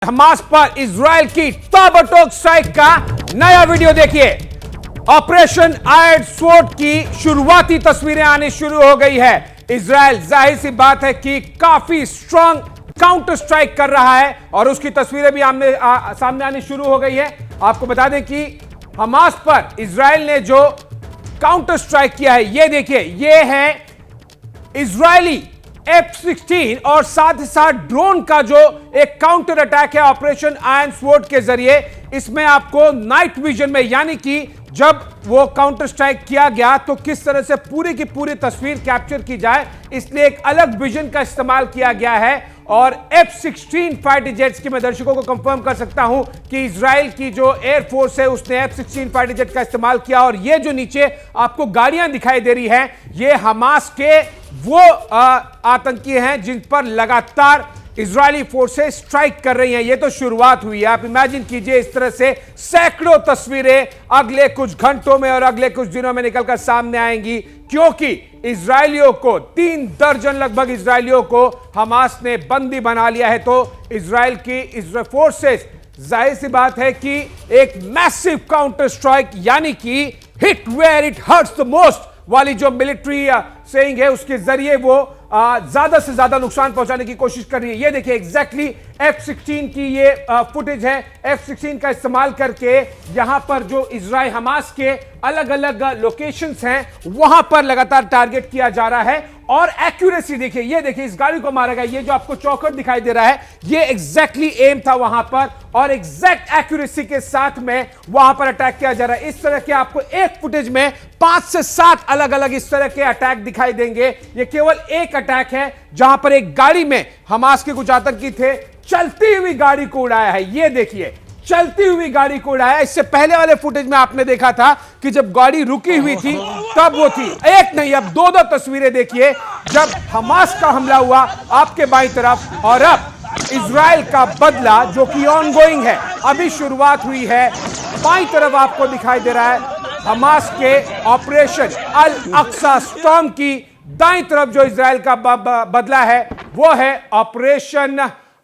Hamas पर Israel की ताबड़तोड़ स्ट्राइक का नया वीडियो देखिए। ऑपरेशन आयरन स्वॉर्ड की शुरुआती तस्वीरें आनी शुरू हो गई है। इजराइल जाहिर सी बात है कि काफी स्ट्रांग काउंटर स्ट्राइक कर रहा है और उसकी तस्वीरें भी सामने आनी शुरू हो गई है। आपको बता दें कि हमास पर इजराइल ने जो काउंटर स्ट्राइक किया है, यह देखिए, यह है इजरायली F-16 और साथ ही साथ ड्रोन का जो एक काउंटर अटैक है ऑपरेशन आयरन स्वॉर्ड के जरिए। इसमें आपको नाइट विजन में, यानी कि जब वो काउंटर स्ट्राइक किया गया तो किस तरह से पूरी की पूरी तस्वीर कैप्चर की जाए, इसलिए एक अलग विजन का इस्तेमाल किया गया है। और F-16 फाइटर जेट्स की मैं दर्शकों को कंफर्म कर सकता हूं कि इजराइल की जो एयरफोर्स है उसने F-16 फाइटर जेट का इस्तेमाल किया। और ये जो नीचे आपको गाड़ियां दिखाई दे रही हैं, ये हमास के वो आतंकी हैं जिन पर लगातार इजरायली फोर्सेस स्ट्राइक कर रही हैं। ये तो शुरुआत हुई है। आप इमेजिन कीजिए, इस तरह से सैकड़ों तस्वीरें अगले कुछ घंटों में और अगले कुछ दिनों में निकलकर सामने आएंगी, क्योंकि इजरायलियों को 3 दर्जन लगभग इजरायलियों को हमास ने बंदी बना लिया है। तो इजराइल की फोर्सेस, जाहिर सी बात है कि एक मैसिव काउंटर स्ट्राइक, यानी कि hit where it hurts the most वाली जो मिलिट्री सेइंग है, उसके जरिए वो ज्यादा से ज्यादा नुकसान पहुंचाने की कोशिश कर रही है। ये देखिए एग्जैक्टली F-16 की ये फुटेज है। F-16 का इस्तेमाल करके यहां पर जो इजराइल हमास के अलग अलग लोकेशंस हैं वहां पर लगातार टारगेट किया जा रहा है। और एक्यूरेसी देखिए, ये देखिए, इस गाड़ी को मारा गया। ये जो आपको चौखट दिखाई दे रहा है, ये एग्जैक्टली एम था वहां पर और एग्जैक्ट एक्यूरेसी के साथ में वहां पर अटैक किया जा रहा है। इस तरह के आपको एक फुटेज में 5 से 7 अलग अलग इस तरह के अटैक दिखाई देंगे। ये केवल एक अटैक है जहां पर एक गाड़ी में हमास के कुछ आतंकी थे, चलती हुई गाड़ी को उड़ाया है। ये देखिए, चलती हुई गाड़ी को उड़ाया। इससे पहले वाले फुटेज में आपने देखा था कि जब गाड़ी रुकी हुई थी तब वो थी। एक नहीं, अब 2 तस्वीरें देखिए, जब हमास का हमला हुआ आपके बाईं तरफ, और अब इजराइल का बदला जो कि ऑनगोइंग है, अभी शुरुआत हुई है। बाईं तरफ आपको दिखाई दे रहा है हमास के ऑपरेशन अल अक्सा स्टॉर्म की दाईं तरफ जो इजराइल का बदला है वो है ऑपरेशन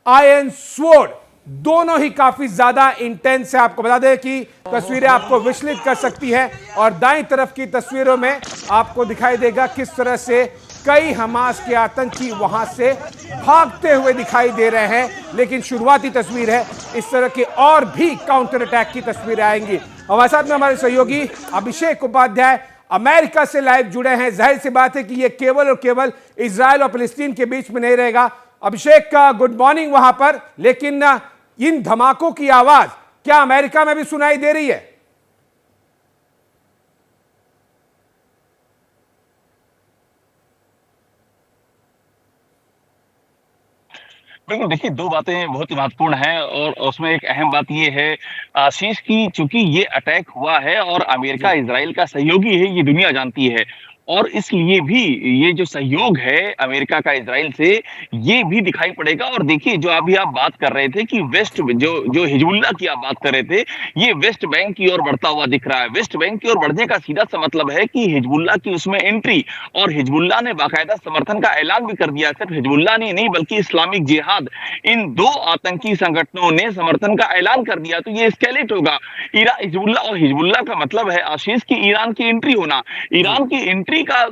आयरन स्वॉर्ड। दोनों ही काफी ज्यादा इंटेंस है। आपको बता दें कि तस्वीरें आपको विचलित कर सकती है और दाईं तरफ की तस्वीरों में आपको दिखाई देगा किस तरह से कई हमास के आतंकी वहां से भागते हुए दिखाई दे रहे हैं। लेकिन शुरुआती तस्वीर है, इस तरह के और भी काउंटर अटैक की तस्वीरें आएंगी। हमारे साथ में हमारे सहयोगी अभिषेक उपाध्याय अमेरिका से लाइव जुड़े हैं। जाहिर सी बात है कि यह केवल और केवल इजराइल और फिलिस्तीन के बीच में नहीं रहेगा। अभिषेक का गुड मॉर्निंग वहां पर। लेकिन इन धमाकों की आवाज क्या अमेरिका में भी सुनाई दे रही है? बिल्कुल, देखिए 2 बातें बहुत ही महत्वपूर्ण हैं और उसमें एक अहम बात ये है आशीष की, चूंकि ये अटैक हुआ है और अमेरिका इजराइल का सहयोगी है, ये दुनिया जानती है। और इसलिए भी ये जो सहयोग है अमेरिका का इजराइल से, ये भी दिखाई पड़ेगा। और देखिए, जो अभी आप बात कर रहे थे कि वेस्ट जो हिजबुल्लाह की आप बात कर रहे थे, ये वेस्ट बैंक की ओर बढ़ता हुआ दिख रहा है। वेस्ट बैंक की ओर बढ़ने का सीधा सा मतलब है कि हिजबुल्लाह की उसमें एंट्री, और हिजबुल्लाह ने बाकायदा समर्थन का ऐलान भी कर दिया। सिर्फ हिजबुल्लाह ने नहीं बल्कि इस्लामिक जिहाद, इन 2 आतंकी संगठनों ने समर्थन का ऐलान कर दिया। तो ये एस्केलेट होगा। हिजबुल्लाह और हिजबुल्लाह का मतलब है आशीष की ईरान की एंट्री होना। ईरान की एंट्री का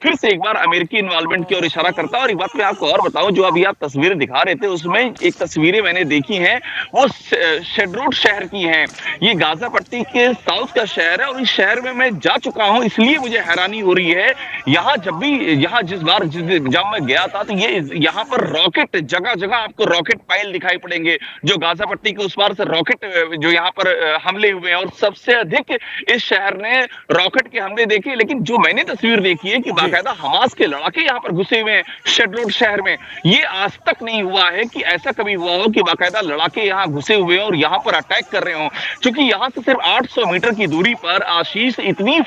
फिर से एक बार अमेरिकी इन्वॉल्वमेंट की ओर इशारा करता है। और एक बात मैं आपको और बताऊं, जो अभी आप तस्वीरें दिखा रहे थे उसमें एक तस्वीरें मैंने देखी हैं, वो शेड्रोट शहर की हैं। ये गाजा पट्टी के साउथ का शहर है और इस शहर में मैं जा चुका हूं, इसलिए मुझे हैरानी हो रही है। यहाँ जिस बार जब मैं गया था तो ये यहाँ पर रॉकेट, जगह जगह आपको रॉकेट पाइल दिखाई पड़ेंगे, जो गाजा पट्टी के उस पार से रॉकेट जो यहाँ पर हमले हुए हैं। और सबसे अधिक इस शहर ने रॉकेट के हमले देखे। लेकिन जो मैंने तस्वीर देखी है कि बाकायदा हमास के लड़ाके यहाँ पर घुसे हुए हैं शेड्रोट शहर में, ये आज तक नहीं हुआ है कि ऐसा कभी हुआ हो कि बाकायदा लड़ाके यहाँ घुसे हुए हैं और यहाँ पर अटैक कर रहे हो। क्योंकि यहाँ से सिर्फ 800 मीटर की दूरी पर आशीष इतनी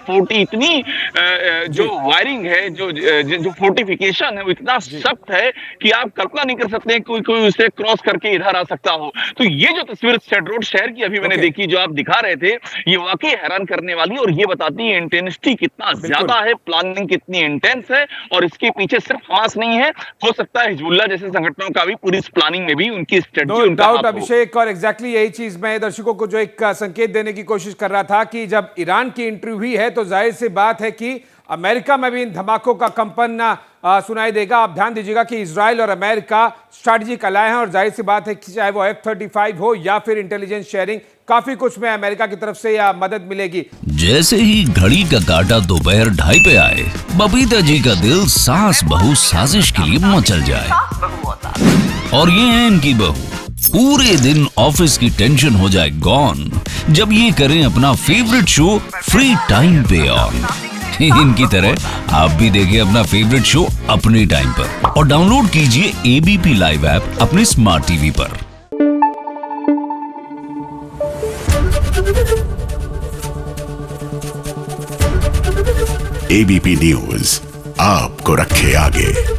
जो वायरिंग है, जो फोर्टिफिकेशन है, वो इतना सख्त है कि आप कल्पना नहीं कर सकते कोई उसे क्रॉस करके इधर आ सकता हो। तो ये जो तस्वीर शेड्रोट शहर की अभी मैंने देखी, जो आप दिखा रहे थे, ये वाकई हैरान करने वाली और ये बताती है इंटेंसिटी कितना ज्यादा है प्लानिंग कितनी इंटेंस है, और इसके पीछे सिर्फ हमास नहीं है, हो सकता है हिजबुल्लाह जैसे संगठनों का भी पूरी इस प्लानिंग में भी उनकी स्ट्रेटजी, नो उनका डाउट हाथ हो। अभिषेक, और एग्जैक्टली यही चीज मैं दर्शकों को जो एक संकेत देने की कोशिश कर रहा था कि जब ईरान की एंट्री हुई है तो जाहिर सी बात है कि अमेरिका में भी इन धमाकों का कंपन सुनाई देगा। आप ध्यान दीजिएगा कि इजराइल और अमेरिका स्ट्रैटेजिक अलाय हैं, और जाहिर सी बात है कि चाहे वो F-35 हो या फिर इंटेलिजेंस शेयरिंग, काफी कुछ में अमेरिका की तरफ से मदद मिलेगी। जैसे ही घड़ी का काटा दोपहर 2:30 पे आए, बबीता जी का दिल सास बहू साजिश के लिए मचल जाए। और ये है इनकी बहू, पूरे दिन ऑफिस की टेंशन हो जाए गॉन जब ये करें अपना फेवरेट शो फ्री टाइम पे ऑन। इनकी तरह आप भी देखिए अपना फेवरेट शो अपने टाइम पर, और डाउनलोड कीजिए ABP लाइव ऐप अपने स्मार्ट टीवी पर। ABP न्यूज आपको रखे आगे।